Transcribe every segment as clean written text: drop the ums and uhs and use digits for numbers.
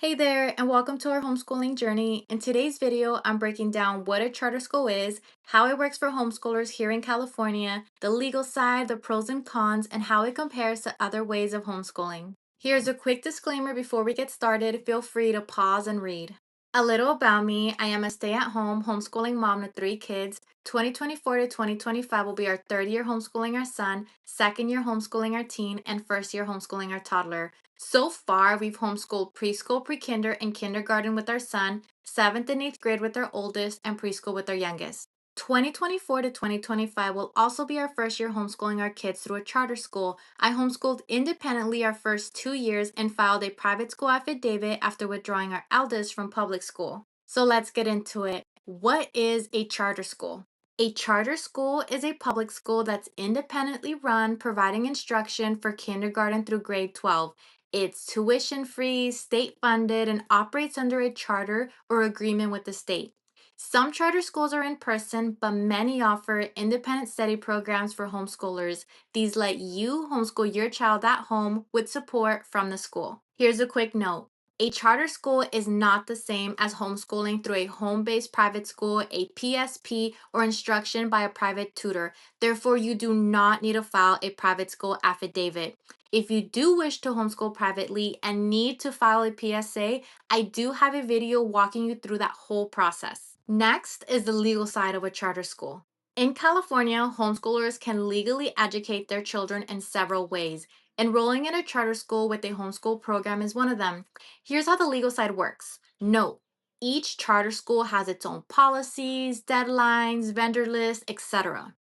Hey there, and welcome to our homeschooling journey. In today's video, I'm breaking down what a charter school is, how it works for homeschoolers here in California, the legal side, the pros and cons, and how it compares to other ways of homeschooling. Here's a quick disclaimer before we get started. Feel free to pause and read. A little about me. I am a stay-at-home homeschooling mom of three kids. 2024 to 2025 will be our third year homeschooling our son, second year homeschooling our teen, and first year homeschooling our toddler. So far, we've homeschooled preschool, pre-kinder, and kindergarten with our son, 7th and 8th grade with our oldest, and preschool with our youngest. 2024 to 2025 will also be our first year homeschooling our kids through a charter school. I homeschooled independently our first 2 years and filed a private school affidavit after withdrawing our eldest from public school. So let's get into it. What is a charter school? A charter school is a public school that's independently run, providing instruction for kindergarten through grade 12. It's tuition free, state funded, and operates under a charter or agreement with the state. Some charter schools are in person, but many offer independent study programs for homeschoolers. These let you homeschool your child at home with support from the school. Here's a quick note. A charter school is not the same as homeschooling through a home based private school, a PSP, or instruction by a private tutor. Therefore, you do not need to file a private school affidavit. If you do wish to homeschool privately and need to file a PSA, I do have a video walking you through that whole process. Next is the legal side of a charter school. In California, homeschoolers can legally educate their children in several ways. Enrolling in a charter school with a homeschool program is one of them. Here's how the legal side works. Note, each charter school has its own policies, deadlines, vendor lists, etc.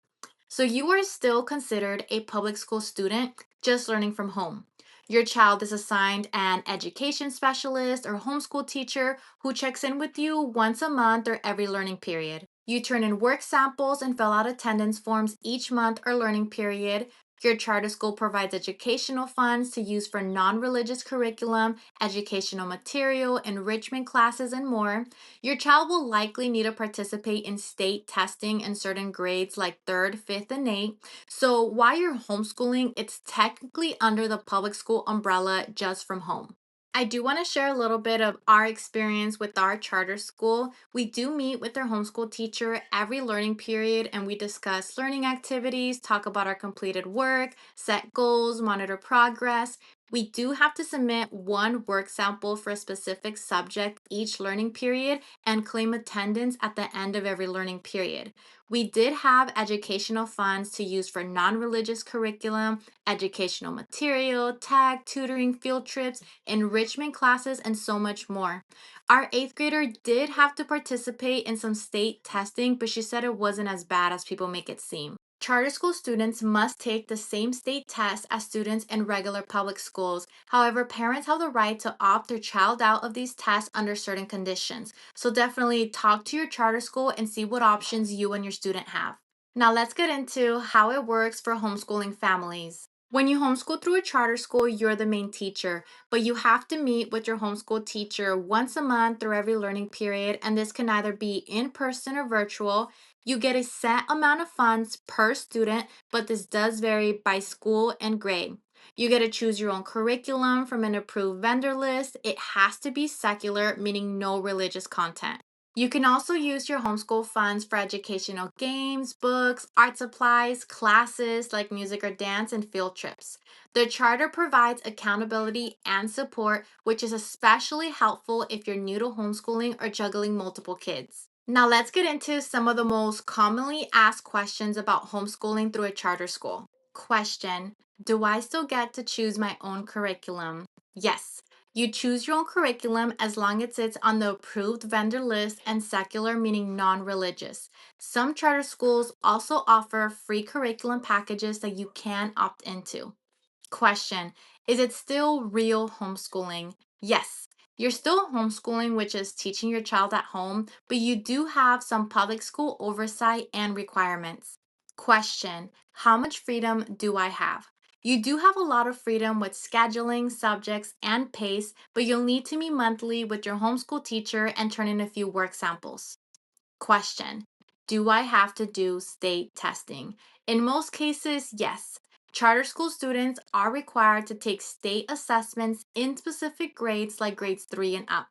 So you are still considered a public school student, just learning from home. Your child is assigned an education specialist or homeschool teacher who checks in with you once a month or every learning period. You turn in work samples and fill out attendance forms each month or learning period. Your charter school provides educational funds to use for non religious curriculum, educational material, enrichment classes, and more. Your child will likely need to participate in state testing in certain grades like third, fifth, and eighth. So while you're homeschooling, it's technically under the public school umbrella just from home. I do want to share a little bit of our experience with our charter school. We do meet with our homeschool teacher every learning period and we discuss learning activities, talk about our completed work, set goals, monitor progress. We do have to submit one work sample for a specific subject each learning period and claim attendance at the end of every learning period. We did have educational funds to use for non religious curriculum, educational material, tag, tutoring, field trips, enrichment classes, and so much more. Our eighth grader did have to participate in some state testing, but she said it wasn't as bad as people make it seem. Charter school students must take the same state test as students in regular public schools. However, parents have the right to opt their child out of these tests under certain conditions. So definitely talk to your charter school and see what options you and your student have. Now let's get into how it works for homeschooling families. When you homeschool through a charter school, you're the main teacher, but you have to meet with your homeschool teacher once a month through every learning period, and this can either be in person or virtual. You get a set amount of funds per student, but this does vary by school and grade. You get to choose your own curriculum from an approved vendor list. It has to be secular, meaning no religious content. You can also use your homeschool funds for educational games, books, art supplies, classes like music or dance, and field trips. The charter provides accountability and support, which is especially helpful if you're new to homeschooling or juggling multiple kids. Now, let's get into some of the most commonly asked questions about homeschooling through a charter school. Question: do I still get to choose my own curriculum? Yes. You choose your own curriculum as long as it's on the approved vendor list and secular, meaning non religious. Some charter schools also offer free curriculum packages that you can opt into. Question: is it still real homeschooling? Yes. You're still homeschooling, which is teaching your child at home, but you do have some public school oversight and requirements. Question: how much freedom do I have? You do have a lot of freedom with scheduling, subjects, and pace, but you'll need to meet monthly with your homeschool teacher and turn in a few work samples. Question: do I have to do state testing? In most cases, yes. Charter school students are required to take state assessments in specific grades like grades 3 and up.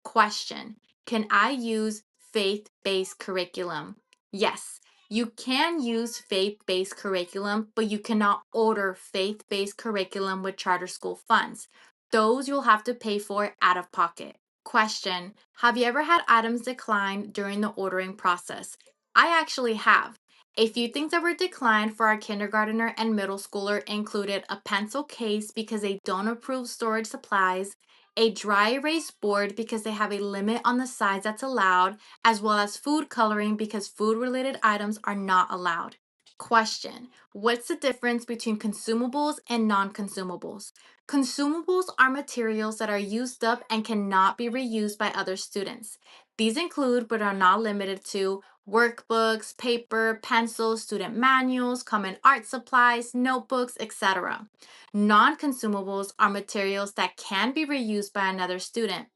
Question: can I use faith based curriculum? Yes, you can use faith based curriculum, but you cannot order faith based curriculum with charter school funds. Those you'll have to pay for out of pocket. Question: have you ever had items declined during the ordering process? I actually have. A few things that were declined for our kindergartner and middle schooler included a pencil case because they don't approve storage supplies, a dry erase board because they have a limit on the size that's allowed, as well as food coloring because food related items are not allowed. Question: what's the difference between consumables and non consumables? Consumables are materials that are used up and cannot be reused by other students. These include, but are not limited to, workbooks, paper, pencils, student manuals, common art supplies, notebooks, etc. Non consumables are materials that can be reused by another student.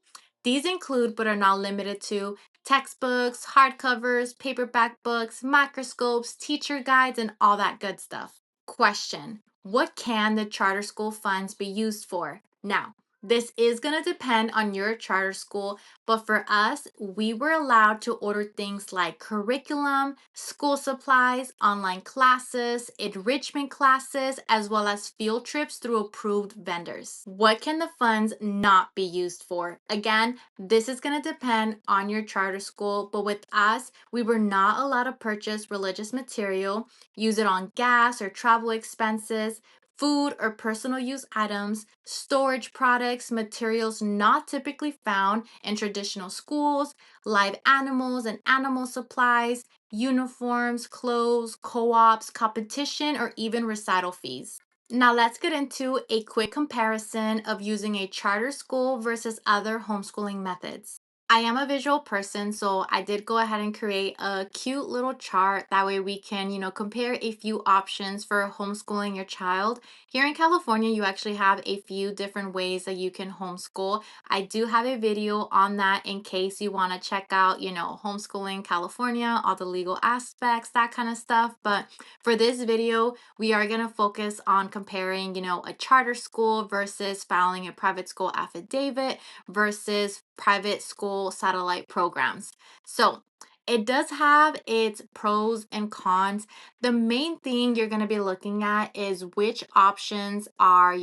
These include, but are not limited to, textbooks, hardcovers, paperback books, microscopes, teacher guides, and all that good stuff. Question: what can the charter school funds be used for? Now, this is going to depend on your charter school, but for us, we were allowed to order things like curriculum, school supplies, online classes, enrichment classes, as well as field trips through approved vendors. What can the funds not be used for? Again, this is going to depend on your charter school, but with us, we were not allowed to purchase religious material, use it on gas or travel expenses, food or personal use items, storage products, materials not typically found in traditional schools, live animals and animal supplies, uniforms, clothes, co ops, competition, or even recital fees. Now, let's get into a quick comparison of using a charter school versus other homeschooling methods. I am a visual person, so I did go ahead and create a cute little chart. That way we can, compare a few options for homeschooling your child. Here in California, you actually have a few different ways that you can homeschool. I do have a video on that in case you want to check out, homeschooling California, all the legal aspects, that kind of stuff. But for this video, we are going to focus on comparing, a charter school versus filing a private school affidavit versus private school satellite programs. So it does have its pros and cons. The main thing you're going to be looking at is which options are,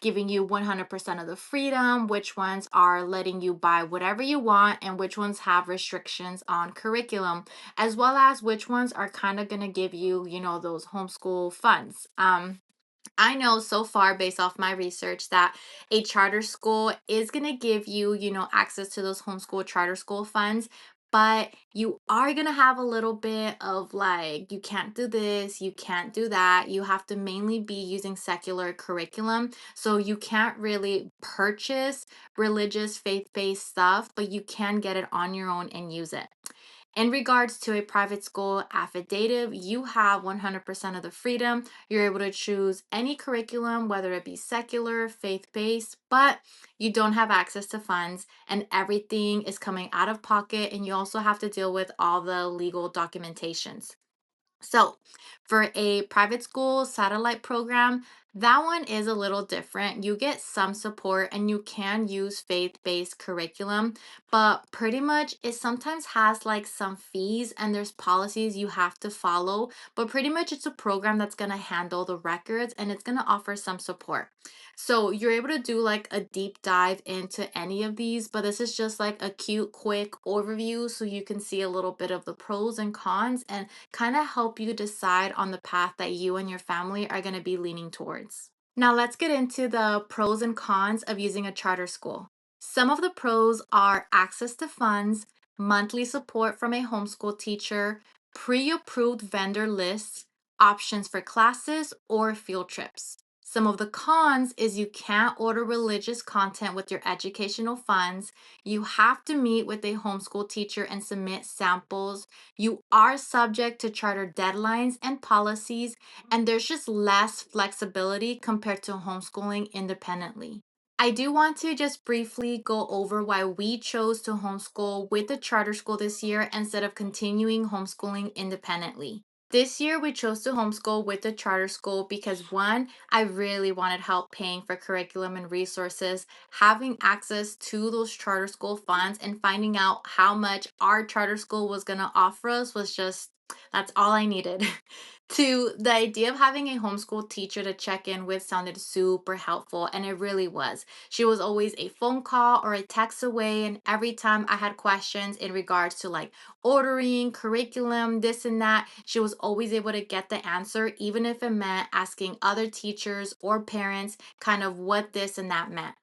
giving you 100% of the freedom, which ones are letting you buy whatever you want, and which ones have restrictions on curriculum, as well as which ones are kind of going to give you, those homeschool funds. I know so far, based off my research, that a charter school is going to give you, access to those homeschool charter school funds. But you are going to have a little bit of like, you can't do this, you can't do that. You have to mainly be using secular curriculum. So you can't really purchase religious, faith based stuff, but you can get it on your own and use it. In regards to a private school affidavit, you have 100% of the freedom. You're able to choose any curriculum, whether it be secular, faith based, but you don't have access to funds and everything is coming out of pocket. And you also have to deal with all the legal documentations. So, for a private school satellite program, that one is a little different. You get some support and you can use faith based curriculum, but pretty much it sometimes has like some fees and there's policies you have to follow. But pretty much it's a program that's going to handle the records and it's going to offer some support. So, you're able to do like a deep dive into any of these, but this is just like a cute, quick overview so you can see a little bit of the pros and cons and kind of help you decide on the path that you and your family are going to be leaning towards. Now, let's get into the pros and cons of using a charter school. Some of the pros are access to funds, monthly support from a homeschool teacher, pre approved vendor lists, options for classes or field trips. Some of the cons is you can't order religious content with your educational funds. You have to meet with a homeschool teacher and submit samples. You are subject to charter deadlines and policies, and there's just less flexibility compared to homeschooling independently. I do want to just briefly go over why we chose to homeschool with a charter school this year instead of continuing homeschooling independently. This year, we chose to homeschool with the charter school because one, I really wanted help paying for curriculum and resources. Having access to those charter school funds and finding out how much our charter school was going to offer us was just, that's all I needed. Two, the idea of having a homeschool teacher to check in with sounded super helpful, and it really was. She was always a phone call or a text away, and every time I had questions in regards to like ordering, curriculum, this and that, she was always able to get the answer, even if it meant asking other teachers or parents kind of what this and that meant.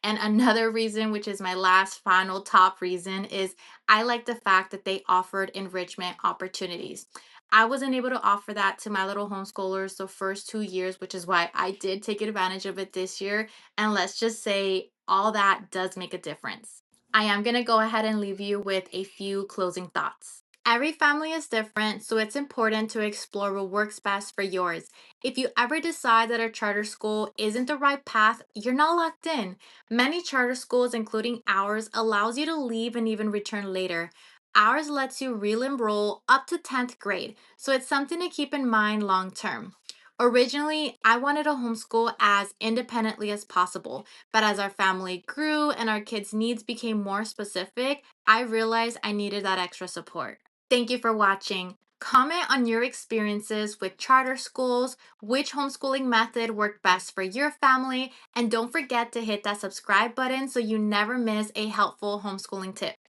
And another reason, which is my last final top reason, is I like the fact that they offered enrichment opportunities. I wasn't able to offer that to my little homeschoolers the first 2 years, which is why I did take advantage of it this year. And let's just say all that does make a difference. I am going to go ahead and leave you with a few closing thoughts. Every family is different, so it's important to explore what works best for yours. If you ever decide that a charter school isn't the right path, you're not locked in. Many charter schools, including ours, allows you to leave and even return later. Ours lets you re-enroll up to 10th grade, so it's something to keep in mind long term. Originally, I wanted to homeschool as independently as possible, but as our family grew and our kids' needs became more specific, I realized I needed that extra support. Thank you for watching. Comment on your experiences with charter schools, which homeschooling method worked best for your family, and don't forget to hit that subscribe button so you never miss a helpful homeschooling tip.